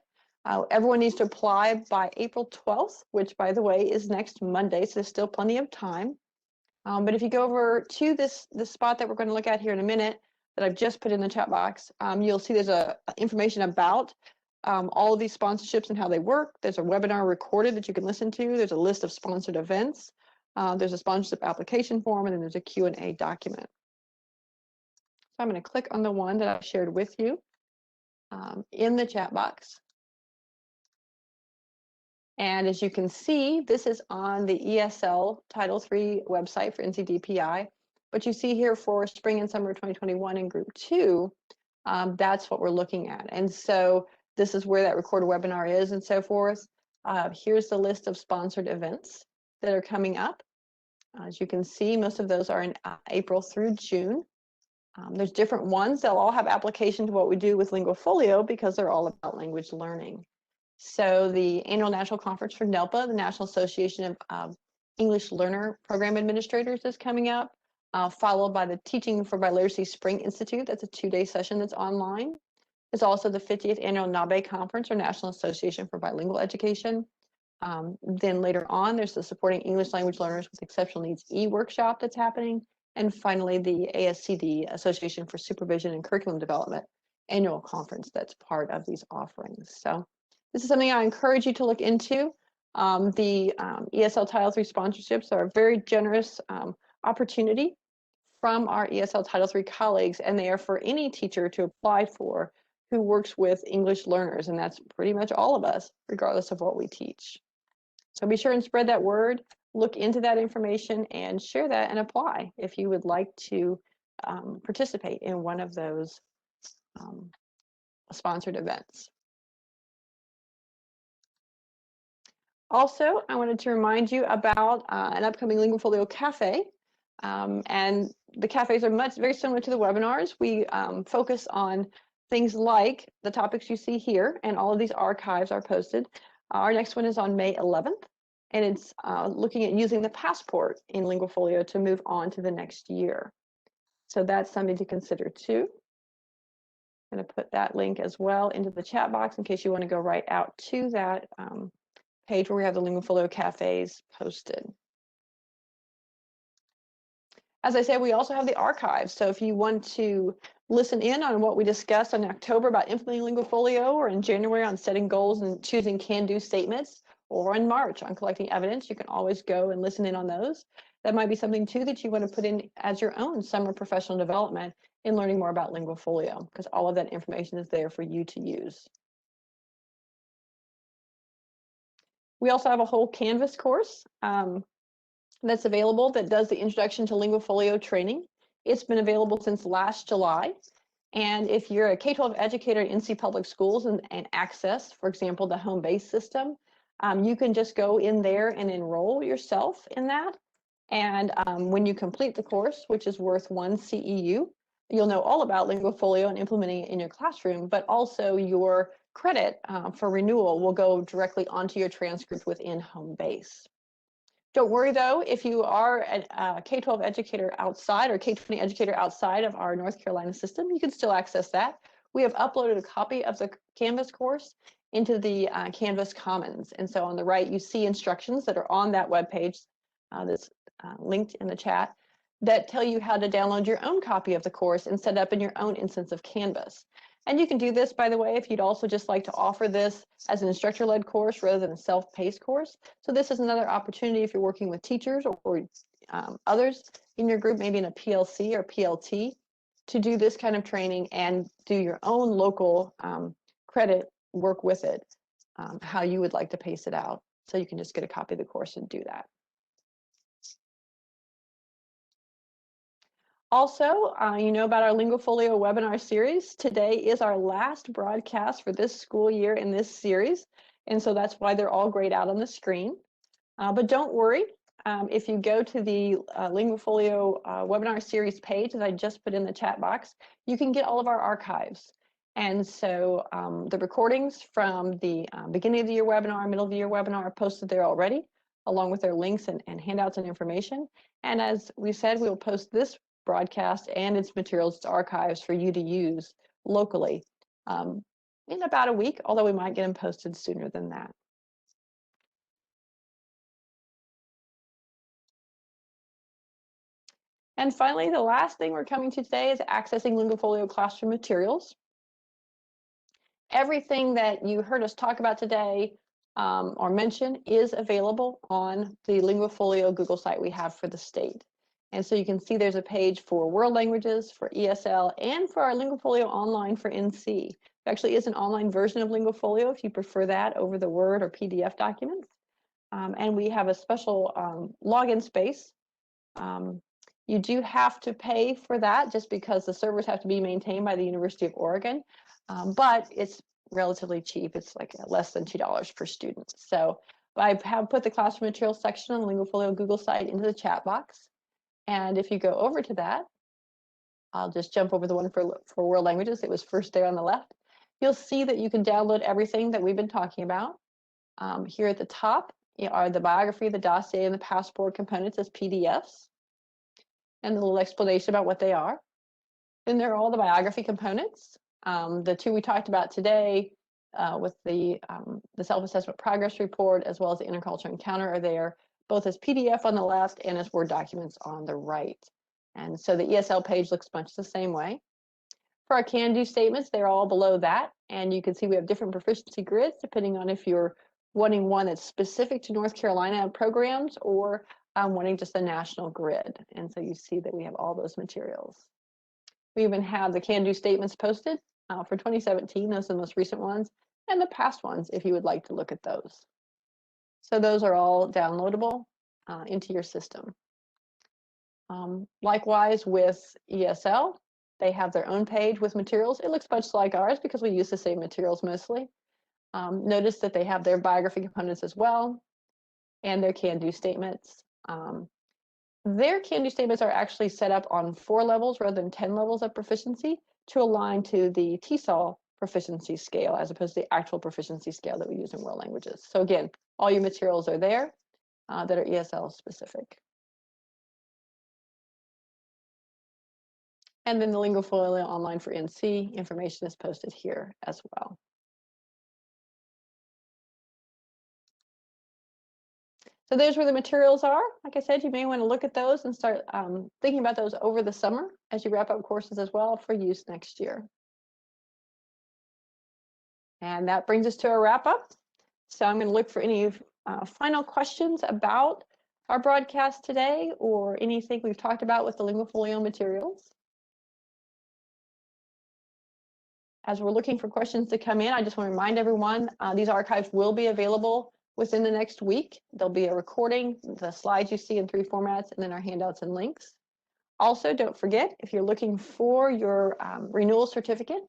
Everyone needs to apply by April 12th, which, by the way, is next Monday, so there's still plenty of time. But if you go over to this spot that we're going to look at here in a minute, that I've just put in the chat box, you'll see there's information about all of these sponsorships and how they work. There's a webinar recorded that you can listen to. There's a list of sponsored events. There's a sponsorship application form, and then there's a Q&A document. So I'm going to click on the one that I shared with you in the chat box. And as you can see, this is on the ESL Title III website for NCDPI. But you see here for spring and summer 2021 in group 2, that's what we're looking at. And so this is where that recorded webinar is and so forth. Here's the list of sponsored events that are coming up. As you can see, most of those are in April through June. There's different ones. They'll all have application to what we do with LinguaFolio because they're all about language learning. So the annual national conference for NELPA, the National Association of English Learner Program Administrators, is coming up, followed by the Teaching for Biliteracy Spring Institute. That's a 2-day session that's online. There's also the 50th Annual NABE Conference, or National Association for Bilingual Education. Then later on, there's the Supporting English Language Learners with Exceptional Needs e-workshop that's happening. And finally, the ASCD, Association for Supervision and Curriculum Development, annual conference that's part of these offerings. So this is something I encourage you to look into. The ESL Title III sponsorships are a very generous opportunity from our ESL Title III colleagues, and they are for any teacher to apply for who works with English learners, and that's pretty much all of us, regardless of what we teach. So be sure and spread that word, look into that information, and share that and apply if you would like to participate in one of those sponsored events. Also, I wanted to remind you about an upcoming LinguaFolio Cafe. And the cafes are very similar to the webinars. We focus on things like the topics you see here, and all of these archives are posted. Our next one is on May 11th, and it's looking at using the passport in LinguaFolio to move on to the next year. So that's something to consider too. I'm going to put that link as well into the chat box in case you want to go right out to that page where we have the LinguaFolio cafes posted. As I said, we also have the archives. So if you want to listen in on what we discussed in October about implementing LinguaFolio, or in January on setting goals and choosing can-do statements, or in March on collecting evidence, you can always go and listen in on those. That might be something too that you want to put in as your own summer professional development in learning more about LinguaFolio, because all of that information is there for you to use. We also have a whole Canvas course that's available that does the Introduction to LinguaFolio training. It's been available since last July. And if you're a K-12 educator at NC Public Schools and access, for example, the home-based system, you can just go in there and enroll yourself in that. And when you complete the course, which is worth 1 CEU, you'll know all about LinguaFolio and implementing it in your classroom, but also your credit for renewal will go directly onto your transcript within home-base. Don't worry though, if you are a K-12 educator outside or K-20 educator outside of our North Carolina system, you can still access that. We have uploaded a copy of the Canvas course into the Canvas Commons. And so on the right, you see instructions that are on that webpage that's linked in the chat that tell you how to download your own copy of the course and set up in your own instance of Canvas. And you can do this, by the way, if you'd also just like to offer this as an instructor-led course rather than a self-paced course. So this is another opportunity if you're working with teachers or others in your group, maybe in a PLC or PLT, to do this kind of training and do your own local credit work with it, how you would like to pace it out. So you can just get a copy of the course and do that. Also, you know about our LinguaFolio webinar series. Today is our last broadcast for this school year in this series, and so that's why they're all grayed out on the screen. But don't worry, if you go to the LinguaFolio webinar series page that I just put in the chat box, you can get all of our archives. And so the recordings from the beginning of the year webinar, middle of the year webinar are posted there already, along with their links and handouts and information. And as we said, we will post this broadcast and its materials, its archives for you to use locally in about a week, although we might get them posted sooner than that. And finally, the last thing we're coming to today is accessing LinguaFolio classroom materials. Everything that you heard us talk about today or mention is available on the LinguaFolio Google site we have for the state. And so you can see there's a page for world languages, for ESL, and for our LinguaFolio Online for NC. There actually is an online version of LinguaFolio if you prefer that over the Word or PDF documents. And we have a special login space. You do have to pay for that just because the servers have to be maintained by the University of Oregon, but it's relatively cheap. It's like less than $2 per student. So I have put the classroom materials section on the LinguaFolio Google site into the chat box. And if you go over to that, I'll just jump over the one for world languages. It was first there on the left. You'll see that you can download everything that we've been talking about. Here at the top are the biography, the dossier, and the passport components as PDFs, and a little explanation about what they are. Then there are all the biography components. The two we talked about today with the self-assessment progress report as well as the intercultural encounter are there, both as PDF on the left and as Word documents on the right. And so the ESL page looks much the same way. For our can-do statements, they're all below that. And you can see we have different proficiency grids depending on if you're wanting one that's specific to North Carolina programs or wanting just a national grid. And so you see that we have all those materials. We even have the can-do statements posted for 2017. Those are the most recent ones, and the past ones if you would like to look at those. So those are all downloadable into your system. Likewise with ESL, they have their own page with materials. It looks much like ours because we use the same materials mostly. Notice that they have their biography components as well and their can-do statements. Their can-do statements are actually set up on 4 levels rather than 10 levels of proficiency to align to the TESOL proficiency scale as opposed to the actual proficiency scale that we use in world languages. So again, all your materials are there that are ESL specific. And then the LinguaFolio Online for NC information is posted here as well. So there's where the materials are. Like I said, you may want to look at those and start thinking about those over the summer as you wrap up courses as well for use next year. And that brings us to a wrap up. So I'm going to look for any final questions about our broadcast today or anything we've talked about with the LinguaFolio materials. As we're looking for questions to come in, I just want to remind everyone these archives will be available within the next week. There'll be a recording, the slides you see in 3 formats, and then our handouts and links. Also, don't forget, if you're looking for your renewal certificate,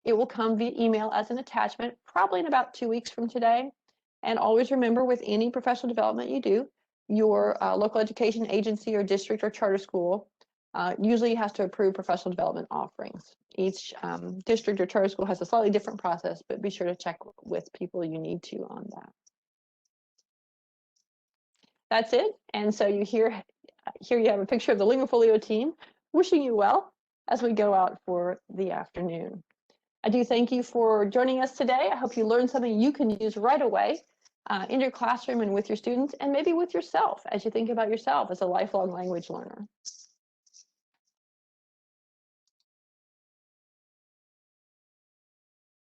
it will come via email as an attachment, probably in about 2 weeks from today. And always remember, with any professional development you do, your local education agency or district or charter school usually has to approve professional development offerings. Each district or charter school has a slightly different process, but be sure to check with people you need to on that. That's it. And so you here you have a picture of the LinguaFolio team wishing you well as we go out for the afternoon. I do thank you for joining us today. I hope you learned something you can use right away in your classroom and with your students, and maybe with yourself as you think about yourself as a lifelong language learner.